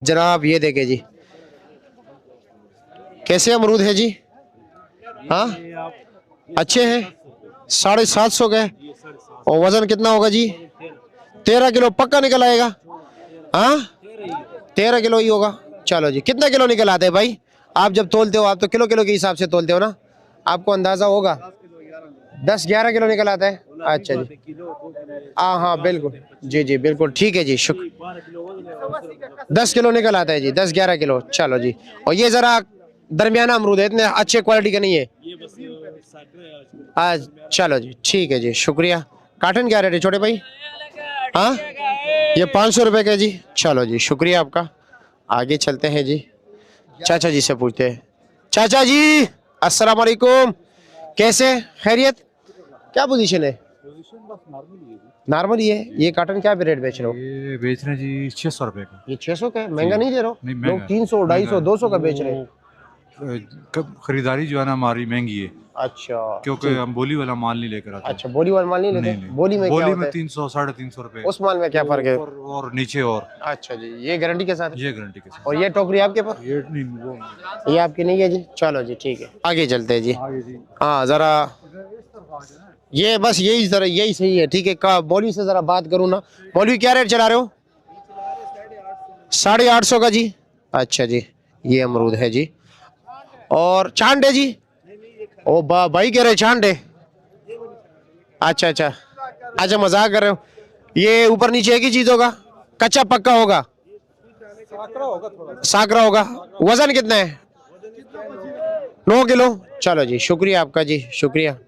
जनाब ये देखे जी, कैसे अमरूद है जी? हाँ अच्छे हैं, 750 के। और वजन कितना होगा जी? 13 किलो पक्का निकल आएगा। हाँ 13 किलो ही होगा। चलो जी, कितना किलो निकल आते हैं भाई? आप जब तोलते हो आप तो किलो किलो के हिसाब से तोलते हो ना, आपको अंदाजा होगा। 10-11 किलो निकल आता है। अच्छा जी, हाँ हाँ बिल्कुल, जी जी बिल्कुल ठीक है जी, शुक्र। 10 किलो निकल आता है जी, 10-11 किलो। चलो जी, और ये जरा दरमियाना अमरूद है, इतने अच्छे क्वालिटी का नहीं है आज। चलो जी ठीक है जी, शुक्रिया। काटन क्या रेट है छोटे भाई? हाँ ये 500 रुपए का जी। चलो जी शुक्रिया आपका। आगे चलते हैं जी, चाचा जी से पूछते हैं। चाचा जी अस्सलाम वालेकुम, कैसे, खैरियत? क्या पोजीशन है? नॉर्मल ही है। ये काटन क्या रेट बेच रहे हो? ये बेच रहे हैं जी 600 रुपए का। ये 600 का है, जी महंगा नहीं दे रहे हो? नहीं, लोग महंगा 300, 250, 200 का बेच रहे हैं। कब खरीदारी जो है ना हमारी महंगी है, अच्छा क्योंकि ठीक। हम बोली वाला माल नहीं लेकर आते। अच्छा बोली वाला माल नहीं लेते? नहीं नहीं, बोली में क्या बोली होता में है? 300 350 रुपए। उस माल में क्या फर्क है? और नीचे और। अच्छा जी, ये गारंटी के साथ है? ये गारंटी के साथ। और ये टोकरी आपके पास? ये नहीं वो ये आपकी नहीं है जी। चलो जी ठीक है, आगे चलते हैं जी। आगे जी। हाँ जरा ये बस यही जरा यही सही है, ठीक है। का मौलवी से जरा बात करूँ ना, मौलवी क्या रेट चला रहे हो? 850 का जी। अच्छा जी, ये अमरूद है जी। और चांद है जी? ओ भाई कह रहे चांद है। अच्छा अच्छा अच्छा, मजाक कर रहे हो? ये ऊपर नीचे एक ही चीज होगा, कच्चा पक्का होगा? साकरा होगा। वजन कितना है? 9 किलो। चलो जी शुक्रिया आपका जी, शुक्रिया।